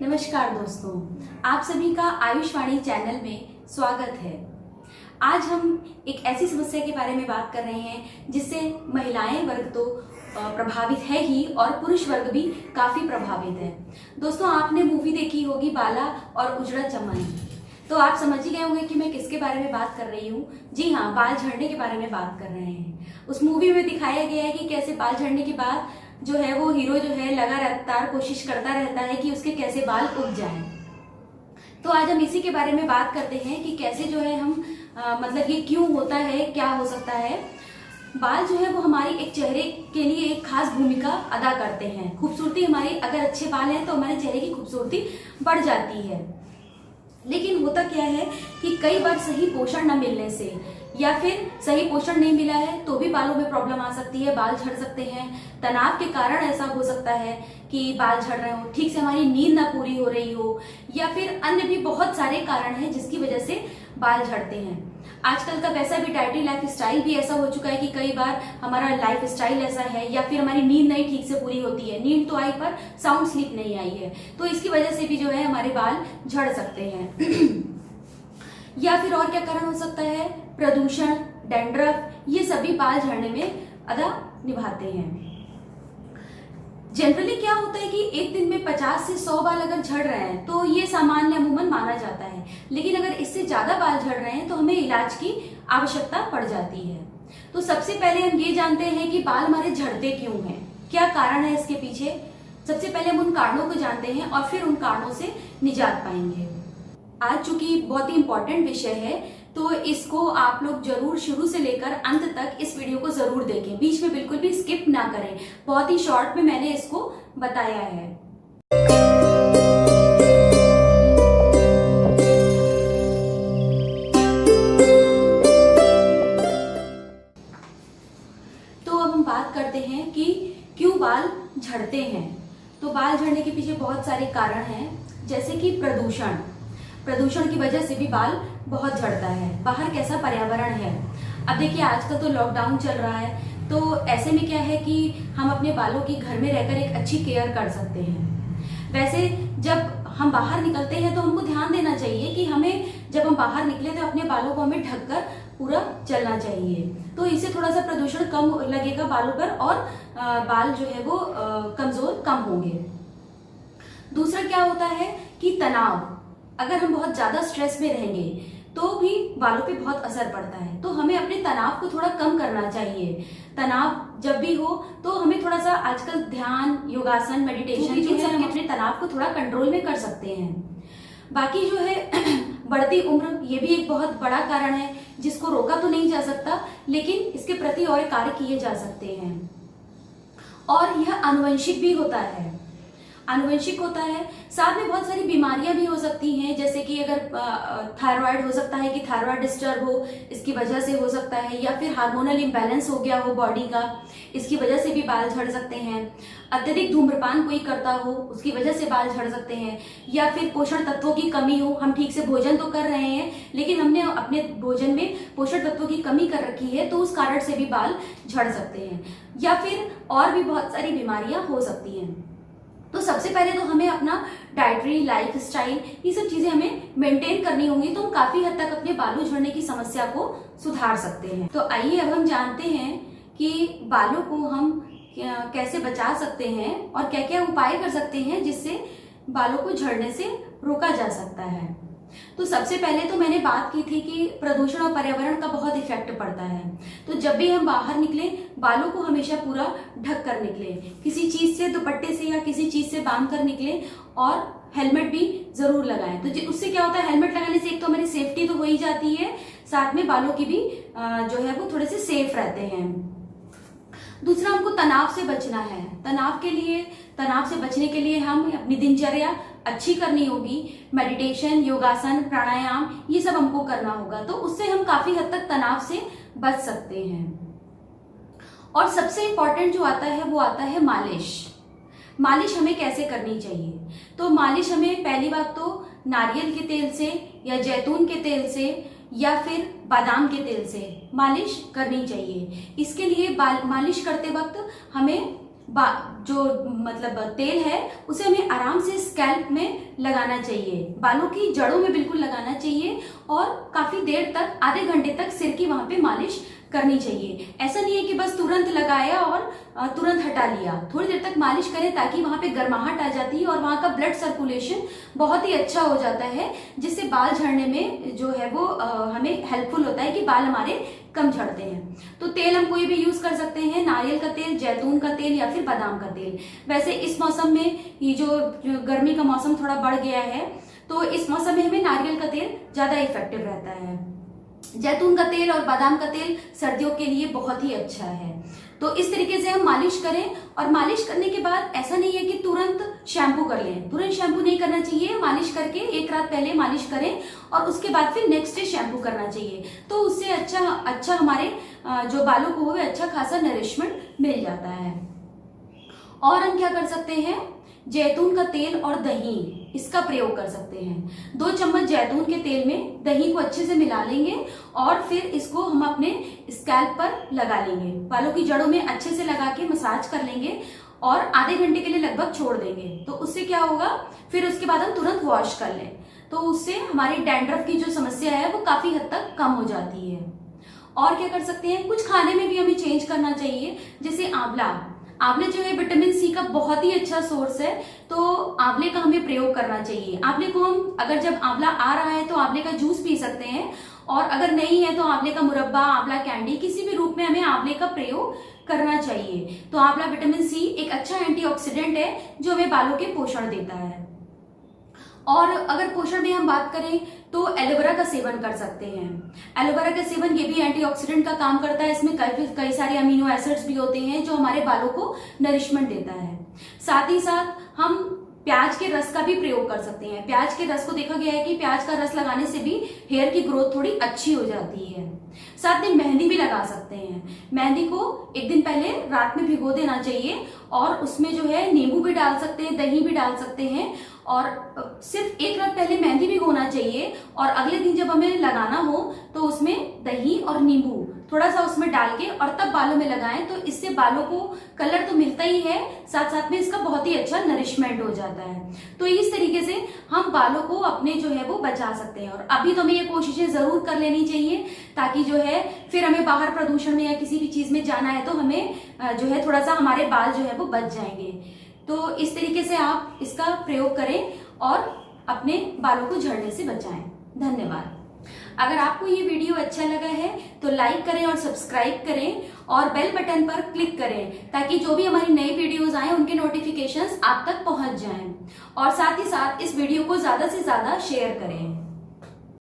नमस्कार दोस्तों, आप सभी का आयुष्वाणी चैनल में स्वागत है। आज हम एक ऐसी समस्या के बारे में बात कर रहे हैं जिससे महिलाएं वर्ग तो प्रभावित है ही और पुरुष वर्ग भी काफी प्रभावित है। दोस्तों, आपने मूवी देखी होगी बाला और उजड़ा चमन, तो आप समझ ही गए होंगे कि मैं किसके बारे में बात कर रही हूँ। जी हाँ, बाल झड़ने के बारे में बात कर रहे हैं। उस मूवी में दिखाया गया है कि कैसे बाल झड़ने के बाद जो है वो हीरो जो है लगातार कोशिश करता रहता है कि उसके कैसे बाल उग जाएं। तो आज हम इसी के बारे में बात करते हैं कि कैसे जो है हम मतलब ये क्यों होता है, क्या हो सकता है। बाल जो है वो हमारी एक चेहरे के लिए एक खास भूमिका अदा करते हैं। खूबसूरती हमारी, अगर अच्छे बाल हैं तो हमारे चेहरे की खूबसूरती बढ़ जाती है। लेकिन होता क्या है कि कई बार सही पोषण न मिलने से या फिर सही पोषण नहीं मिला है तो भी बालों में प्रॉब्लम आ सकती है, बाल झड़ सकते हैं। तनाव के कारण ऐसा हो सकता है कि बाल झड़ रहे हो, ठीक से हमारी नींद ना पूरी हो रही हो, या फिर अन्य भी बहुत सारे कारण हैं जिसकी वजह से बाल झड़ते हैं। आजकल का वैसा भी डाइटरी लाइफ स्टाइल भी ऐसा हो चुका है कि कई बार हमारा लाइफ स्टाइल ऐसा है या फिर हमारी नींद नहीं ठीक से पूरी होती है। नींद तो आई पर साउंड स्लीप नहीं आई है, तो इसकी वजह से भी जो है हमारे बाल झड़ सकते हैं। या फिर और क्या कारण हो सकता है, प्रदूषण, डैंड्रफ, ये सभी बाल झड़ने में अदा निभाते हैं। जनरली क्या होता है कि एक दिन में 50 से 100 बाल अगर झड़ रहे हैं तो ये सामान्य अमूमन माना जाता है। लेकिन अगर इससे ज्यादा बाल झड़ रहे हैं तो हमें इलाज की आवश्यकता पड़ जाती है। तो सबसे पहले हम ये जानते हैं कि बाल हमारे झड़ते क्यों हैं, क्या कारण है इसके पीछे। सबसे पहले हम उन कारणों को जानते हैं और फिर उन कारणों से निजात पाएंगे। आज चूंकि बहुत ही इंपॉर्टेंट विषय है तो इसको आप लोग जरूर शुरू से लेकर अंत तक इस वीडियो को जरूर देखें, बीच में बिल्कुल भी स्किप ना करें। बहुत ही शॉर्ट में मैंने इसको बताया है। तो अब हम बात करते हैं कि क्यों बाल झड़ते हैं। तो बाल झड़ने के पीछे बहुत सारे कारण हैं, जैसे कि प्रदूषण की वजह से भी बाल बहुत झड़ता है। बाहर कैसा पर्यावरण है, अब देखिए आजकल तो लॉकडाउन चल रहा है, तो ऐसे में क्या है कि हम अपने बालों की घर में रहकर एक अच्छी केयर कर सकते हैं। वैसे जब हम बाहर निकलते हैं तो हमको ध्यान देना चाहिए कि हमें जब हम बाहर निकले तो अपने बालों को हमें ढककर पूरा चलना चाहिए। तो इससे थोड़ा सा प्रदूषण कम लगेगा बालों पर और बाल जो है वो कमजोर कम होंगे। दूसरा क्या होता है कि तनाव, अगर हम बहुत ज्यादा स्ट्रेस में रहेंगे तो भी बालों पे बहुत असर पड़ता है। तो हमें अपने तनाव को थोड़ा कम करना चाहिए। तनाव जब भी हो तो हमें थोड़ा सा आजकल ध्यान, योगासन, मेडिटेशन, इन सब हम अपने तनाव को थोड़ा कंट्रोल में कर सकते हैं। बाकी जो है बढ़ती उम्र, ये भी एक बहुत बड़ा कारण है जिसको रोका तो नहीं जा सकता, लेकिन इसके प्रति और कार्य किए जा सकते हैं। और यह आनुवंशिक भी होता है, साथ में बहुत सारी बीमारियां भी हो सकती हैं, जैसे कि अगर थायराइड हो सकता है कि थायराइड डिस्टर्ब हो, इसकी वजह से हो सकता है, या फिर हार्मोनल इम्बैलेंस हो गया हो बॉडी का, इसकी वजह से भी बाल झड़ सकते हैं। अत्यधिक धूम्रपान कोई करता हो, उसकी वजह से बाल झड़ सकते हैं। या फिर पोषण तत्वों की कमी हो, हम ठीक से भोजन तो कर रहे हैं लेकिन हमने अपने भोजन में पोषण तत्वों की कमी कर रखी है, तो उस कारण से भी बाल झड़ सकते हैं। या फिर और भी बहुत सारी बीमारियां हो सकती हैं। तो सबसे पहले तो हमें अपना डाइटरी लाइफ स्टाइल, ये सब चीजें हमें मेंटेन करनी होंगी, तो हम काफी हद तक अपने बालों झड़ने की समस्या को सुधार सकते हैं। तो आइए अब हम जानते हैं कि बालों को हम कैसे बचा सकते हैं और क्या क्या उपाय कर सकते हैं जिससे बालों को झड़ने से रोका जा सकता है। तो सबसे पहले तो मैंने बात की थी कि प्रदूषण और पर्यावरण का बहुत इफेक्ट पड़ता है। तो जब भी हम बाहर निकले, बालों को हमेशा पूरा ढक कर निकले, किसी चीज से, दुपट्टे से या किसी चीज से बांध कर निकले, और हेलमेट भी जरूर लगाएं। तो उससे क्या होता है, हेलमेट लगाने से एक तो हमारी सेफ्टी तो हो ही जाती है, साथ में बालों की भी जो है वो थोड़े से सेफ रहते हैं। दूसरा, हमको तनाव से बचना है। तनाव से बचने के लिए हम अपनी दिनचर्या अच्छी करनी होगी। मेडिटेशन, योगासन, प्राणायाम, ये सब हमको करना होगा, तो उससे हम काफी हद तक तनाव से बच सकते हैं। और सबसे इंपॉर्टेंट जो आता है वो आता है मालिश हमें कैसे करनी चाहिए। तो मालिश हमें पहली बात तो नारियल के तेल से या जैतून के तेल से या फिर बादाम के तेल से मालिश करनी चाहिए। इसके लिए मालिश करते वक्त हमें जो मतलब तेल है उसे हमें आराम से स्कैल्प में लगाना चाहिए, बालों की जड़ों में बिल्कुल लगाना चाहिए और काफी देर तक, आधे घंटे तक सिर की वहां पे मालिश करनी चाहिए। ऐसा नहीं है कि बस तुरंत लगाया और तुरंत हटा लिया, थोड़ी देर तक मालिश करें ताकि वहां पे गर्माहट आ जाती है और वहां का ब्लड सर्कुलेशन बहुत ही अच्छा हो जाता है, जिससे बाल झड़ने में जो है वो हमें हेल्पफुल होता है कि बाल हमारे कम झड़ते हैं। तो तेल हम कोई भी यूज कर सकते हैं, नारियल का तेल, जैतून का तेल या फिर बादाम का तेल। वैसे इस मौसम में, ये जो गर्मी का मौसम थोड़ा बढ़ गया है, तो इस मौसम में हमें नारियल का तेल ज्यादा इफेक्टिव रहता है। जैतून का तेल और बादाम का तेल सर्दियों के लिए बहुत ही अच्छा है। तो इस तरीके से हम मालिश करें, और मालिश करने के बाद ऐसा नहीं है कि तुरंत शैम्पू कर लें, तुरंत शैम्पू नहीं करना चाहिए। मालिश करके एक रात पहले मालिश करें और उसके बाद फिर नेक्स्ट डे शैम्पू करना चाहिए, तो उससे अच्छा हमारे जो बालों को है अच्छा खासा नरिशमेंट मिल जाता है। और हम क्या कर सकते हैं, जैतून का तेल और दही, इसका प्रयोग कर सकते हैं। 2 चम्मच जैतून के तेल में दही को अच्छे से मिला लेंगे और फिर इसको हम अपने स्कैल्प पर लगा लेंगे, बालों की जड़ों में अच्छे से लगा के मसाज कर लेंगे और आधे घंटे के लिए लगभग छोड़ देंगे। तो उससे क्या होगा, फिर उसके बाद हम तुरंत वॉश कर लें, तो उससे हमारी डैंड्रफ की जो समस्या है वो काफी हद तक कम हो जाती है। और क्या कर सकते हैं, कुछ खाने में भी हमें चेंज करना चाहिए, जैसे आंवला जो है विटामिन सी का बहुत ही अच्छा सोर्स है, तो आंवले का हमें प्रयोग करना चाहिए। आंवले को हम, अगर जब आंवला आ रहा है तो आंवले का जूस पी सकते हैं, और अगर नहीं है तो आंवले का मुरब्बा, आंवला कैंडी, किसी भी रूप में हमें आंवले का प्रयोग करना चाहिए। तो आंवला विटामिन सी एक अच्छा एंटीऑक्सीडेंट है जो हमें बालों के पोषण देता है। और अगर पोषण में हम बात करें तो एलोवेरा का सेवन कर सकते हैं। एलोवेरा का सेवन, ये भी एंटीऑक्सीडेंट का काम करता है, इसमें कई सारे अमीनो एसिड्स भी होते हैं जो हमारे बालों को नरिशमेंट देता है। साथ ही साथ हम प्याज के रस का भी प्रयोग कर सकते हैं। प्याज के रस को देखा गया है कि प्याज का रस लगाने से भी हेयर की ग्रोथ थोड़ी अच्छी हो जाती है। साथ में मेहंदी भी लगा सकते हैं। मेहंदी को एक दिन पहले रात में भिगो देना चाहिए और उसमें जो है नींबू भी डाल सकते हैं, दही भी डाल सकते हैं, और सिर्फ एक रात पहले मेहंदी भिगोना चाहिए और अगले दिन जब हमें लगाना हो तो उसमें दही और नींबू थोड़ा सा उसमें डाल के और तब बालों में लगाएं, तो इससे बालों को कलर तो मिलता ही है, साथ साथ में इसका बहुत ही अच्छा नरिशमेंट हो जाता है। तो इस तरीके से हम बालों को अपने जो है वो बचा सकते हैं। और अभी तो हमें ये कोशिशें जरूर कर लेनी चाहिए, ताकि जो है फिर हमें बाहर प्रदूषण में या किसी भी चीज में जाना है तो हमें जो है थोड़ा सा हमारे बाल जो है वो बच जाएंगे। तो इस तरीके से आप इसका प्रयोग करें और अपने बालों को झड़ने से बचाएं। धन्यवाद। अगर आपको ये वीडियो अच्छा लगा है तो लाइक करें और सब्सक्राइब करें और बेल बटन पर क्लिक करें, ताकि जो भी हमारी नई वीडियोस आए उनके नोटिफिकेशंस आप तक पहुंच जाएं। और साथ ही साथ इस वीडियो को ज्यादा से ज्यादा शेयर करें।